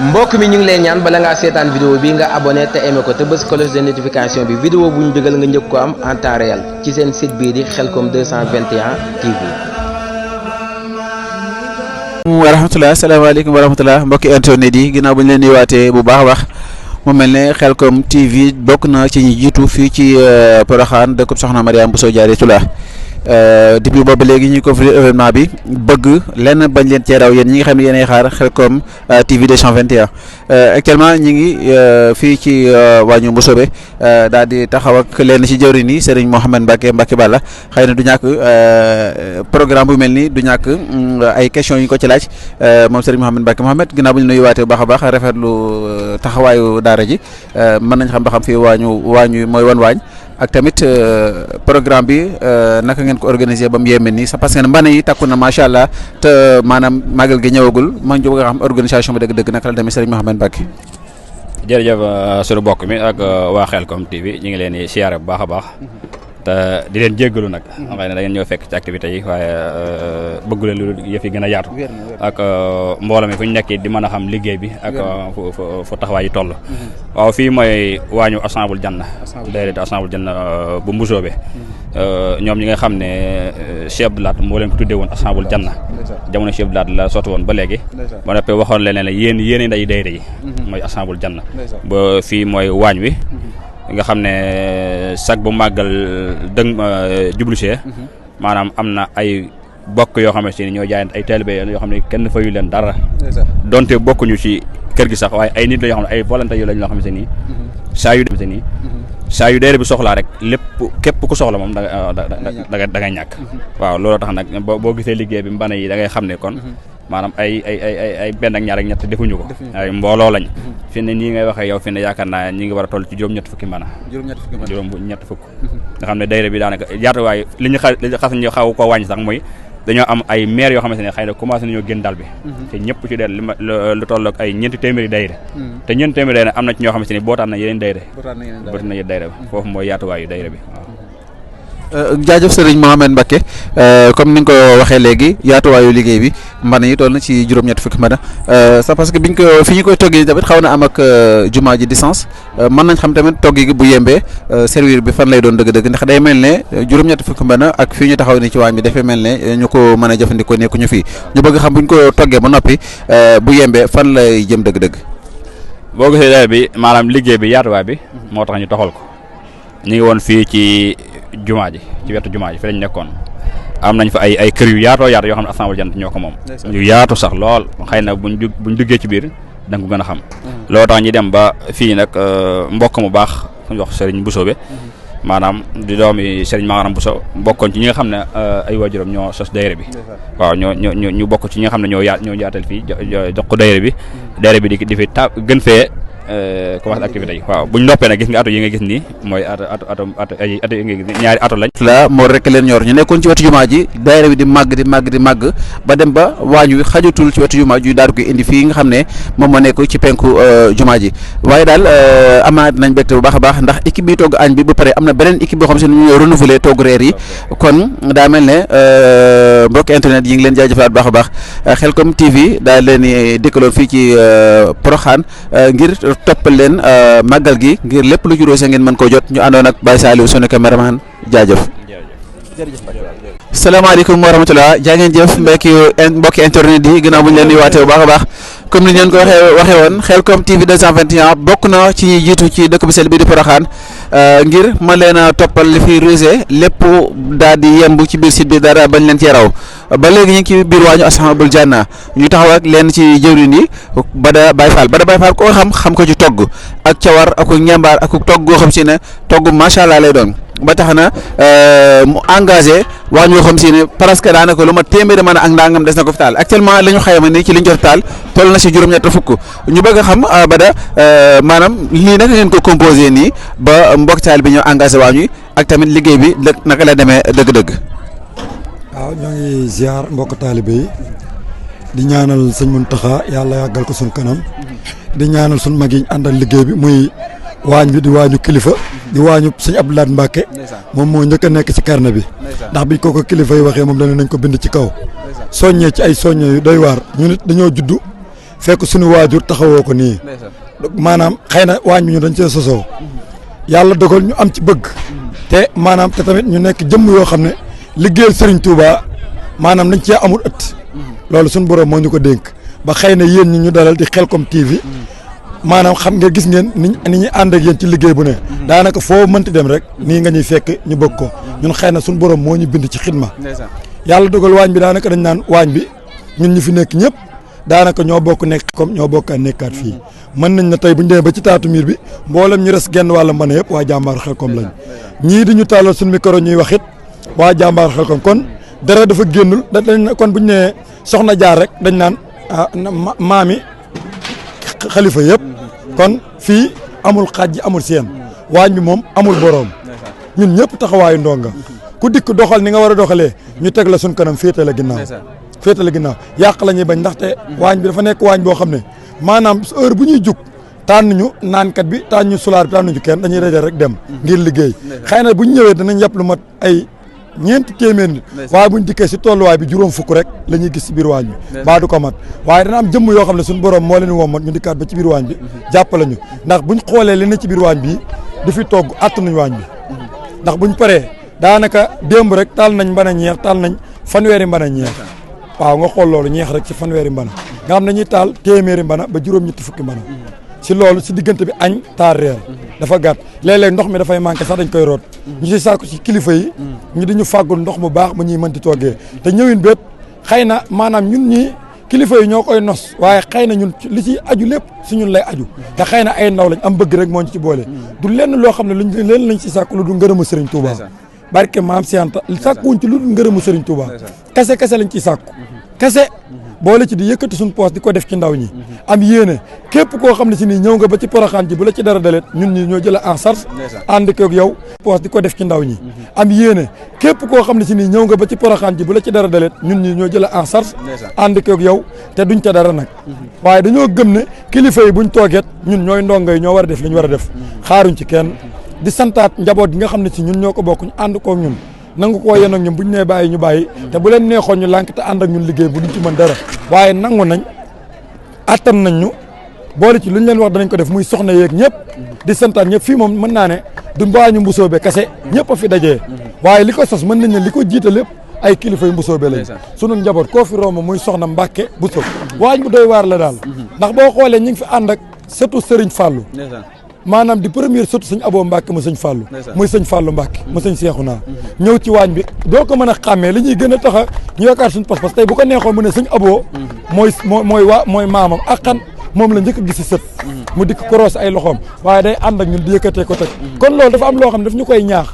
mbokk mi ñu ngi lay ñaan bala ngaa seetaan vidéo bi nga abonné te aimé ko te bës cloche de notification bi vidéo bu ñu dugal nga njëkk ko am en temps réel ci seen site bii di Khelcom 221 TV. wa rahmatulah asalaamaaleykum wa rahmatulah mbokki internet yi ginnaaw bu ñu leen nuyuwaatee bu baax a baax mu mel ne Khelcom TV bokk na ci ñi jiitu fii ci Porokhane dëkkub Soxna Mariama Bousso Diarratoulah depuis boobu léegi ñuy couvrir événement bi bëgg lenn bañ leen cee raw yéen ñi nga xam ne yéenay xaar Khelcom TV 221 actuellement ñi ngi fii ci wàññu Mboussobé daal di taxaw ak lenn ci jëwriñ yi Serigne Mouhamed Mbacke Balla xëy na du ñàkk programme bu mel nii du ñàkk ay questions yu ñu ko ci laaj moom Serigne Mouhamed Mbacke ginnaaw bu ñu nuyuwaatee bu baax a baax rafetlu taxawaayu daara ji mën nañ xam ba xam fii waañu mooy wan waañ ak tamit programme bi naka ngeen ko organiser ba mu yéeme nii parce que mbana yi takku na macha allah te maanaam màggal gi ñëwagul man ñu bëgg a xam organisation bi dëgg-dëgg naka la demee Serigne Mouhamed Mbacke. jërëjëf sunu bokk mi ak waa Khelcom TV ñu ngi leen di siyaare bu baax a baax te di leen jéggalu nag xëy na da ngeen ñëw fekk ci activités yi waaye bëggu leen lu yëf yi gën a yaatu ak mbooloo mi fu ñu nekkee di mën a xam liggéey bi ak fu taxawaay yi toll. waaw fii mooy waañu Ashabul Janna daayira Ashabul Janna bu Mboussobé ñoom ñi nga xam ne Cheikh Abdou Lahad moo leen ko tuddee woon Ashabul Janna jamono Cheikh Abdou Lahad la sotti woon ba léegi ba noppee waxoon leen ne yéen nday daayira yi mooy Ashabul Janna ba fii mooy waañ wi nga xam ne sag bu màggal jublu see maanaam am na ay bokk yoo xamante ni ñoo jaayante ay taalibe yoo xam ne kenn fayu leen dara donte bokkuñu ci kër gi sax waaye ay nit la yoo xam ne ay volonté yu lañ loo xamante ni saa yu daayira bi soxlaa rek lépp képp ku soxla moom da ngay ñàkk waaw loolu tax nag boo gisee liggéey bi mbana yi da ngay xam ne kon maanaam ay benn ak ñaar ak ñett defuñu ko ay mbooloo lañ fi ne nii ngay waxee yow fi ne yaakaar naa ñi ngi war a toll ci juróom-ñett fukki mbana juróom-ñett fukk nga xam ne daayira bi daanaka yaatuwaay li ñu xas ñu xaw ko wàññi sax mooy dañoo am ay maire yoo xamante ne xëy na commencé nañoo génn dal bi te ñëpp ci del lu toll ak ay ñeenti téeméeri daayira te ñeenti téeméeri daayira am na ci ñoo xamante ne bootaan na yeneen daayira foofu mooy yaatuwaayu daayira bi waaw jaajëf Serigne Mouhamed Mbacke comme ni nga ko waxee léegi yaatuwaayu liggéey bi mbana yi toll na ci juróom-ñett fukki mbana ça parce que fi ñu koy toggee tamit xaw na am ak jumaa ji distance mën nañ xam tamit togg gi bu yembee servir bi fan lay doon dëgg-dëgg ndax day mel ne juróom-ñett fukki mbana ak fii ñu taxaw ni ci waañ bi dafay mel ne ñu ko mën a jëfandikoo nekkuñu fii ñu bëgg xam bu ñu ko toggee ba noppi bu yembee fan lay jëm dëgg-dëgg. boo gisee daay bi maanaam liggéey bi yaatuwaay bi moo tax ñu toxal ko ñu ngi woon fii ci jumaa ji ci wetu jumaa ji fi lañ nekkoon am nañ fa ay kër yu yaatoo yaatu yoo xam ne Ashabul Janna ñoo ko moom yu yaatu sax lool xëy na buñ duggee ci biir da nga ko gën a xam loolu tax ñi dem ba fii nag mbokk mu baax suñu wax Serigne Mboussobé maanaam di doomi Serigne Maharam Bousso bokkoon ci ñi nga xam ne ay waajuram ñoo sos daayira bi waaw ñu bokk ci ñi nga xam ne ñoo yaatal fii jox ko daayira bi di fi gën fee commencé activité yi waaw buñ noppee nag gis nga ato yi nga gis nii mooy ato yi nga gis ñaari ato lañ la moo rek leen ñor ñu nekkoon ci wetu jumaa ji daayira bi di màgg ba dem ba waañ wi xajatul ci wetu jumaa ji daal koy indi fii nga xam ne moom moo nekk ci penku jumaa ji waaye daal amaat nañ bégte bu baax a baax ndax équipe bi togg añ bi ba pare am na beneen équipe boo xam si ne ñu renouveler togg reer yi kon daa mel ne mbokk internet yi ngi leen jaajëfalaat baax a baax Khelcom TV daal leen di dëkkaloon fii ci Porokhane ngir toppal leen màggal gi ngir lépp lu juróo ngeen mën koo jot ñu àndoon ak Baye Saliou sunu cameraman jaajëf. salaamaaleykum wa rahmatulah jaa ngeen jëf mbokki internet yi ginnaaw bu ñu leen di waatee bu baax a baax comme ni ñu leen ko waxee woon Khelcom TV 221 bokk na ci ñi jiitu ci dëkk bu sell bi di Porokhane ngir mën leen a toppal li fi rusé lépp daal di yemb ci biir site bi dara bañ leen cee raw ba léegi ñu ngi ci biir waañu Ashabul Janna ñu taxaw ak leen ci jëwriñ yi Bada Baye Fall koo xam ko ci togg ak cawar ak ñambaar ak togg goo xam si ne togg macha allah lay doon ba tax na mu engagé waañ yoo xam si ne presque daanaka lu ma téeméeri mën a ak ndangam des na ko fi taal actuellement la ñu xayma ni ci liñ jot taal toll na si juróom-ñett fukk ñu bëgg a xam Bada maanaam lii naka ngeen ko composé nii ba mbokk taal bi ñëw engagé waañ wi ak tamit liggéey bi naka la demee dëgg-dëgg. waaw ñoo ngi ziar mbokk taalibe yi di ñaanal sëñ Muntaxa yàlla yàggal ko suñ kanam di ñaanal suñ mag yi àndal liggéey bi muy waañ bi di waañu kilifa di waañu sëñ Abdou Lahad Mbacke moom moo njëkk a nekk ci carnet bi ndax biñ ko kilifa yi waxee moom dana nañ ko bind ci kaw soññee ci ay soññee yu doy waar ñu nit dañoo juddu fekk suñu waajur taxawoo ko nii maanaam xëy na waañ bi ñu dañ cee sosoo yàlla dogal ñu am ci bëgg te maanaam te tamit ñu nekk jëmm yoo xam ne liggéeyal Serigne Touba maanaam dañ cee amul ëtt loolu suñu borom moo ñu ko dénk ba xëy na yéen ñi ñu dalal di Khelcom TV maanaam xam nga gis ngeen ni ñuy ànd ak yéen ci liggéey bu ne daanaka foo mënti dem rek nii nga ñuy fekk ñu bëgg ko ñun xëy na suñu borom moo ñu bind ci xidma yàlla dogal waañ bi daanaka dañ naan waañ bi ñun ñu fi nekk ñëpp daanaka ñoo bokk nekk comme ñoo bokk a nekkaat fii mën nañ na tey bu ñu demee ba ci taatu miir bi mboolem ñu res genn wàlla mën a yëpp waa jàmbaaru Khelcom lañ ñii di ñu tàllal suñu micro ñuy wax it waa jàmbaaru Khelcom kon dara dafa génnul dañ kon bu ñu nee soxna jaar rek dañ naan maami xalifa yëpp kon fii amul xaaj amul seen waañ bi moom amul boroom ñun ñëpp taxawaayu ndonga ku dikk doxal ni nga war a doxalee ñu teg la suñ kanam féete la ginnaaw yàq la ñuy bañ ndaxte waañ bi dafa nekk waañ boo xam ne maanaam heure bu ñuy jug tànn ñu naankat bi tànn ñu sulaar bi tànn ñu kenn dañuy dajal rek dem ngir liggéey xëy na bu ñu ñëwee danañ yàpp lu mat ay ñeenti téeméer nit waaye buñ dikkee si tolluwaay bi juróom fukk rek la ñuy gis si biir waañ bi baa du ko mat waaye dana am jëmm yoo xam ne suñu borom moo leen wommat ñu dikkaat ba ci biir waañ bi jàppale ñu ndax buñ xoolee li ne ci biir waañ bi di fi togg àtt nañ waañ bi ndax buñ paree daanaka démb rek taal nañ mbana ñeex taal nañ fanweeri mbana ñeex waaw nga xool loolu ñeex rek ci fanweeri mbana nga xam ne ñuy taal téeméeri mbana ba juróom-ñetti fukki mbana si loolu si diggante bi añ taal reer dafa gàtt léeg-léeg ndox mi dafay manqué sax dañ koy root ñu si sàkku ci kilifa yi ñu di ñu fàggul ndox mu baax mu ñuy mënti toggee te ñëwin bépp xëy na maanaam ñun ñii kilifa yi ñoo koy nos waaye xëy na ñun li ci aju lépp si ñun lay aju te xëy na ay ndaw lañ am bëgg rek moo ñu ci boole du lenn loo xam ne luñ leen lañ si sàkku lu du ngërëmu Serigne Touba barke maam si Anta sàkkuwuñ ci lu dul ngërëmu Serigne Touba kese lañ ciy sàkku kese boole ci di yëkkati suñu poos di ko def ci ndaw ñi am yéene képp koo xam ne si nii ñëw nga ba ci Porokhane ji bu la ci dara dalet ñun ñi ñoo jëla en charge ànd koog yow poos di ko def ci ndaw ñi am yéene képp koo xam ne si nii ñëw nga ba ci Porokhane ji bu la ci dara dalet ñun ñi ñoo jëla en charge ànd koog yow te duñ ca dara nag waaye dañoo gëm ne kilifa yi buñ toogeet ñun ñooy ndongo yi ñoo war a def li ñu war a def xaaruñ ci kenn di santaat njaboot gi nga xam ne si ñun ñoo ko bokk ñu ànd koog ñun nangu koo yéen ak ñun bu ñu nee bàyyi ñu bàyyi te bu leen neexoon ñu lànk te ànd ak ñun liggéey bu duñ ci mën dara waaye nangu nañ attan nañ ñu boole ci lu ñu leen wax danañ ko def muy soxna yeeg ñëpp di santaat ñëpp fii moom mën naa ne du mbaañu mbusoobe kese ñëpp a fi dajee waaye li ko sos mën nañ ne li ko jiite lépp ay kilifa yu mbusoobe lañ sunu njaboot koo fi romb muy soxna Mbàkke Buso waañ bu doy waar la daal ndax boo xoolee ñu ngi fi ànd ak surtout Serigne Fallou maanaam di première surtout sëñ Abo Mbacke mu sëñ Fallou muy sëñ Fallou Mbacke mu sëñ Seexuna ñëw ci waañ bi doo ko mën a xàmmee li ñuy gën a tax a ñu yaakaar suñu pas-pas tey bu ko neexoon mu ne sëñ Abo mooy maamam ak xan moom la njëkk a gis si sët mu dikk koroos ay loxoom waaye day ànd ak ñun di yëkkatee ko teg kon loolu dafa am loo xam ne daf ñu koy ñaax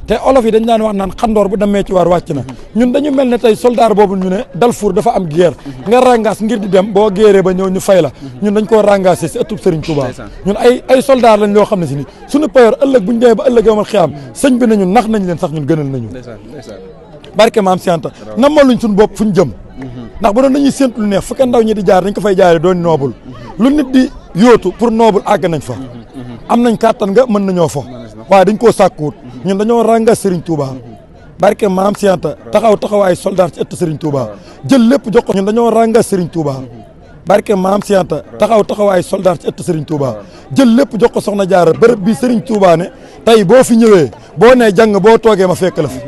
te olof yi dañ daan wax naan xandoor bu demee ci waar wàcc na ñun dañu mel ne tey soldat boobu ñu ne Darfour dafa am guerre nga rangaas ngir di dem boo géeree ba ñëw ñu fay la ñun dañ koo rangaasé si ëttub Serigne Touba ñun ay soldat lañ loo xam ne si ni suñu payoor ëllëg bu ñu demee ba ëllëg yomal xiyaam sëñ bi nañu nax nañ leen sax ñun gënal nañu barke maam si Anta namaluñ suñu bopp fuñ jëm ndax bu doon dañuy séntu lu neex fu ndaw ñi di jaar dañ ko fay jaaree doon noobul lu nit di yóotu pour noobul àgg nañ fa am nañ kàttan nga mën nañoo fo waaye dañ koo sàkkuwut ñun dañoo rànga Serigne Touba barke maam si Anta taxawaay soldat ci ëtt Serigne Touba jël lépp jox ko ñun dañoo rànga Serigne Touba barke maam si Anta taxawaay soldat ci ëtt Serigne Touba jël lépp jox ko soxna Jaara bërëb bi Serigne Touba ne tey boo fi ñëwee boo nee jàng boo toogee ma fekk la fi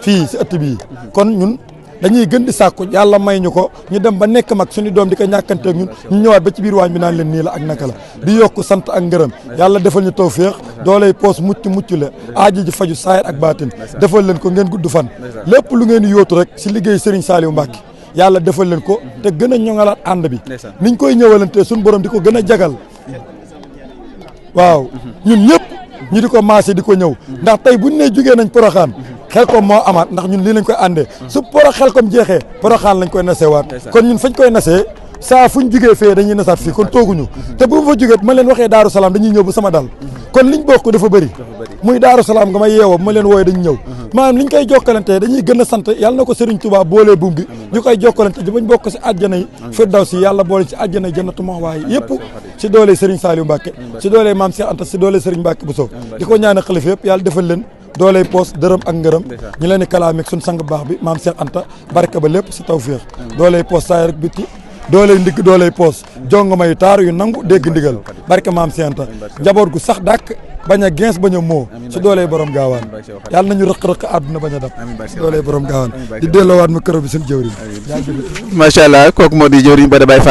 fii si ëtt bii kon ñun dañuy gën di sàkku yàlla may ñu ko ñu dem ba nekk mag suñu doom di ko ñàkkante ak ñun ñu ñëwaat ba ci biir waañ bi naan leen nii la ak naka la di yokk sant ak ngërëm yàlla defal ñu tawféex dooley poos mucc la aaji ji faju saayir ak baatin defal leen ko ngeen gudd fan lépp lu ngeen di yóotu rek si liggéey Serigne Saliou Mbacke yàlla defal leen ko te gën a ñoŋalaat ànd bi niñ koy ñëwalante suñu borom di ko gën a jagal waaw ñun ñëpp ñu di ko maase di ko ñëw ndax tey buñ ne jugee nañ Porokhane Khelcom moo amaat ndax ñun lii lañ koy àndee su Khelcom jeexee Porokhane lañ koy naseewaat kon ñun fañ koy nasee saa fuñ jugee fee dañuy nasaat fii kon tooguñu te bu ma fa jugee ma leen waxee Daaru Salaam dañuy ñëw ba sama dal kon liñ bokk dafa bëri muy Daaru Salaam nga ma yeewoo bu ma leen wooyee dañu ñëw maanaam liñ koy jokkalante dañuy gën a sant yàlla na ko Serigne Touba boolee buum bi ñu koy jokkalante ji bañ bokk si àjjana yi Firdawsi yàlla boole si àjjana yi Jannatu Mahwa yëpp si doolee Serigne Saliou Mbacke si doolee Mame Cheikh Anta si doolee Serigne Mbacke Bousso di ko ñaanal xalifa yëpp yàlla defal leen dooley poos dërëm ak ngërëm ñu leen di kalaameeg suñ sang baax bi Mame Cheikh Anta barke ba lépp si tawféex dooley poos saay rek bitti dooley ndigg dooley poos jongoma yu taar yu nangu dégg ndigal barke maam Seenta njaboot gu sax dàkk bañ a gens bañ a moo si dooley borom gaawaan yàlla nañu rëq-rëq àdduna bañ a dab si dooley borom gaawaan di delloowaat micro bi suñu jëwriñ macha allah kooku moo di jëwriñ Bada Baye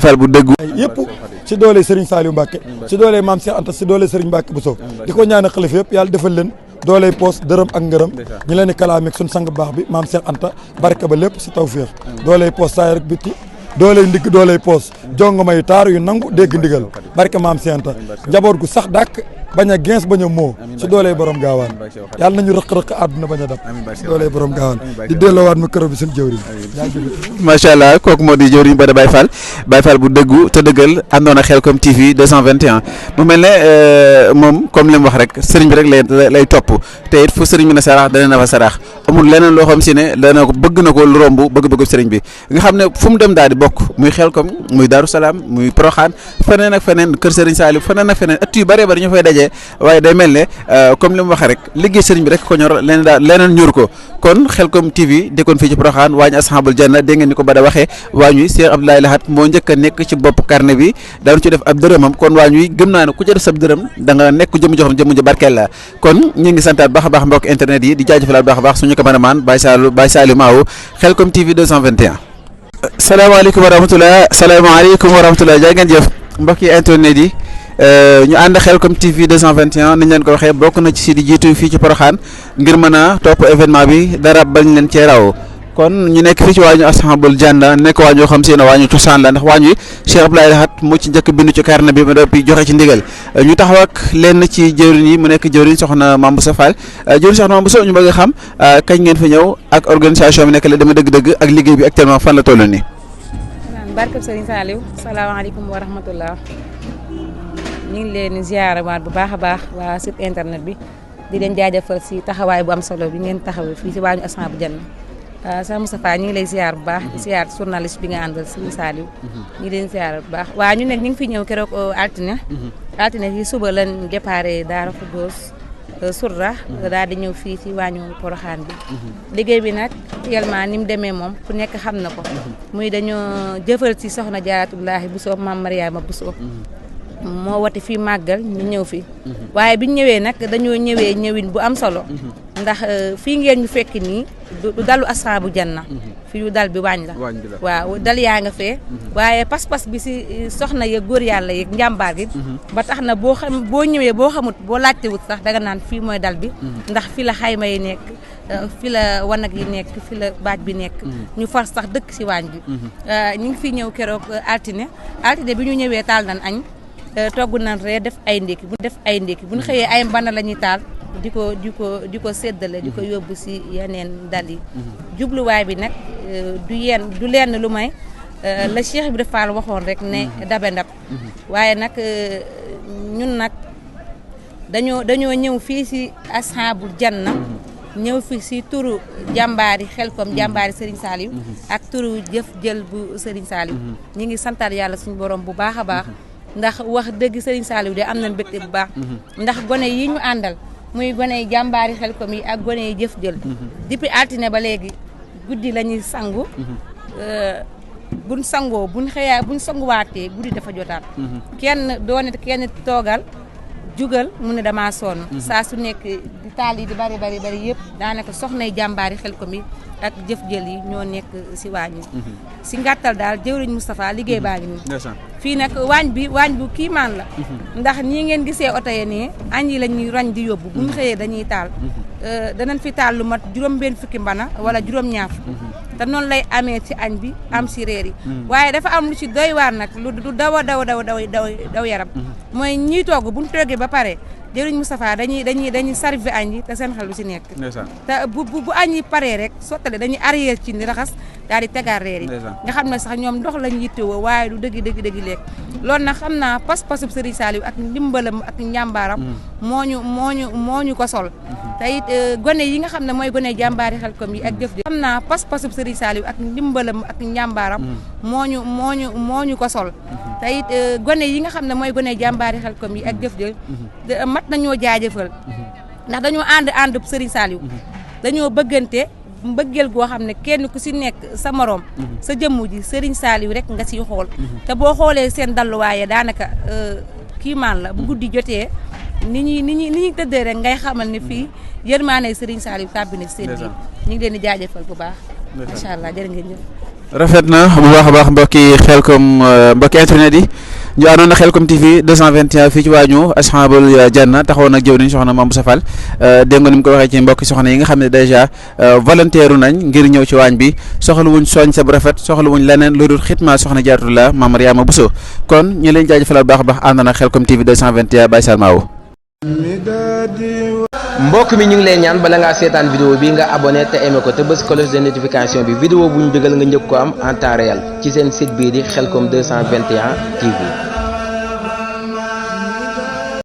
Fall bu dëggu yëpp si dooley Serigne Saliou Mbacke si dooley maam Cheikh Anta si dooley Serigne Mbacke Bousso di ko ñaanal xalifa yëpp yàlla defal leen dooley poos dërëm ak ngërëm ñu leen di kalaameeg suñu sang baax bi maam Cheikh Anta barke ba lépp si tawféex dooley poos saay rek bitti dooley ndigg dooley poos jongoma yu taar yu nangu dégg ndigal barke maam Seenta njaboot gu sax dàkk bañ a gens bañ a moo si dooley borom gaawaan yàlla nañu rëq-rëq àdduna bañ a dab si dooley borom gaawaan di delloowaat micro bi suñu jëwriñ macha allah kooku moo di jëwriñ Bada Baye Fall bu dëggu te dëggal àndoon ak Khelcom TV 221 mu mel ne moom comme li mu wax rek sëriñ bi rek lay topp te it fu sëriñ bi ne saraax dana na fa saraax amul leneen loo xam si ne dana ko bëgg na ko lu romb bëgg-bëggu sëriñ bi nga xam ne fu mu dem daal di bokk muy Khelcom muy Darou Salaam muy Porokhane feneen ak feneen kër Serigne Saliou feneen ak feneen ëtt yu bëree bëri ñu fay dajee waaye day mel ne comme li mu waxee rek liggéey sëriñ bi rek ko ñor leneen ñur ko kon Khelcom TV dëkkoon fii ci Porokhane waañ ashabul janna dégg ngeen ni ko Bada waxee waañ wi Cheikh Abdoulaye Lahat moo njëkk a nekk ci bopp carnet bi daanu ci def ab dërëmam kon waañ wi gëm naa ne ku ci def sab dërëm da nga nekk jëmm joxam jëmm ji barkeel la kon ñu ngi santaat baax a baax mbokk internet yi di jaajëfalaat baax a baax suñu cameraman Baye Saliou Maaw Khelcom TV 221 salaamaaleykum wa rahmatulah jaa ngeen jëf mbokk yi internet yi ñu ànd Khelcom TV 221 niñ leen ko waxee bokk na ci si di jiitu fii ci Porokhane ngir mën a topp événement bi dara bañ leen cee raw kon ñu nekk fii ci waañu ashabul janna nekk waañoo xam si ne waañu cosaan la ndax waañ wi Cheikh Abdoulaye Lahat moo ci njëkk bindu ci carnet bi ma doppi joxe ci ndigal ñu taxaw ak lenn ci jëwriñ yi mu nekk jëwriñ soxna Mame Bousso Fall jëwriñ soxna Mame Bousso ñu bëgg a xam kañ ngeen fi ñëw ak organisation bi nekk la dama dëgg-dëgg ak liggéey bi actuellement fan la toll nii. barkeb Serigne Saliou salaamaaleykum wa rahmatullah ñu ngi leen ziyaara waat bu baax a baax waa site internet bi di leen jaajëfal si taxawaay bu am solo bi ngeen taxawee fii si waañu ashabul janna Cheikh Moustapha ñu ngi lay ziar bu baax di ziar journaliste bi nga àndal Serigne Saliou ñu ngi leen ziar bu baax waaw ñu nekk ñu ngi fi ñëw keroog altine fii suba lañ déparé Daara Khoudoss Surra daal di ñëw fii ci waañu Porokhane bi liggéey bi nag actuellement ni mu demee moom ku nekk xam na ko muy dañoo jëfal ci soxna Jaaratullaahi Bousso Mame Mariama Bousso moo wati fii màggal ñu ñëw fi waaye biñ ñëwee nag dañoo ñëwee ñëwin bu am solo ndax fii ngeen ñu fekk nii du dalu ashabu janna fii yu dal bi waañ la waaw dal yaa nga fee waaye pas-pas bi si soxna yeeg góor yàlla yeeg njàmbaar gi ba tax na boo ñëwee boo xamut boo laajtewut sax danga naan fii mooy dal bi ndax fi la xayma yi nekk fi la wanag yi nekk fi la baaj bi nekk ñu far sax dëkk si waañ bi ñu ngi fi ñëw keroog altine bi ñu ñëwee taal nan añ togg nan ree def ay ndékki bu ñu xëyee ay mbana la ñuy taal di ko séddale di ko yóbbu si yeneen dal yi jubluwaay bi nag du lenn lu may la Cheikh Ibrahima Fall waxoon rek ne dabe ndab waaye nag ñun nag dañoo ñëw fii si ashabul janna ñëw fi si turu jàmbaari Khelcom jàmbaari Serigne Saliou ak turu jëf jël bu Serigne Saliou ñi ngi santaat yàlla suñu borom bu baax a baax ndax wax dëgg Serigne Saliou de am nañ mbégte bu baax ndax gone yi ñu àndal muy gone yi jàmbaari Khelcom yi ak gone yi jëf jël depuis altine ba léegi guddi la ñuy sangu buñ sangoo buñ sanguwaatee guddi dafa jotaat kenn toogal jugal mu ne damaa sonn saa su nekk di taal yi di bari yëpp daanaka soxnay jàmbaari Khelcom yi ak jëf jël yi ñoo nekk si waañ yi si ngàttal daal jëwriñ Moustapha liggéey baa ngi nii fii nag waañ bu kiimaan la ndax ñii ngeen gisee oto yi nii añ yi la ñuy rañ di yóbbu bu ñu xëyee dañuy taal danañ fi taal lu mat juróom-benn fukki mbana wala juróom-ñaar te noonu lay amee ci añ bi am si réer yi waaye dafa am lu ci doy waar nag lu daw yaram mooy ñiy togg bu ñu toggee ba pare jëriñ Moustapha dañuy servi añ yi te seen xel lu si nekk te bu añ yi paree rek sottale dañuy arrière ci ni raxas daal di tegaat reer yi nga xam ne sax ñoom ndox lañ yittewoo waaye du dëgg lekk loolu nag xam naa pas-pasub Serigne Saliou ak ndimbalam ak njàmbaaram moo ñu ko sol te it gone yi nga xam ne mooy gone jàmbaari Khelcom yi ak jëf jël xam naa pas-pasub Serigne Saliou ak ndimbalam ak njàmbaaram moo ñu ko sol te it gone yi nga xam ne mooy gone jàmbaari Khelcom yi ak jëf jël mat nañoo jaajëfal ndax dañoo ànd Serigne Saliou dañoo bëggante mbëggeel goo xam ne kenn ku si nekk sa morom sa jëmm ji Serigne Saliou rek nga siy xool te boo xoolee seen dalluwaaye daanaka kiimaan la bu guddi jotee ni ñuy tëddee rek ngay xamal ne fii yërmaane Serigne Saliou cabinet seen bi ñu ngi leen di jaajëfal bu baax incha allah jërë ngeen jëf rafet na bu baax a baax mbokki Xelcom mbokki internet yi ñu àndoon na Xelcom TV 221 fii ci waañu ashabul janna taxawoon ak jëwriñ soxna Mame Boussa Fall dégg nga ni mu ko waxee ci mbokki soxna yi nga xam ne dèjà volontaire nañ ngir ñëw ci waañ bi soxla wuñ soñ sa bu rafet soxla wuñ leneen lu dul xitma soxna Jaaratullaah Mame Mariama Bousso kon ñu leen jaajëfal bu baax a baax àndoon na Xelcom TV 221 Baye Salmaaw mbokk mi ñu ngi lay ñaan bala ngaa seetaan vidéo bi nga abonné te aimé ko te bës cloche de notification bi vidéo bu ñu dugal nga njëkk ko am en temps réel ci seen site bii di Xelcom 221 TV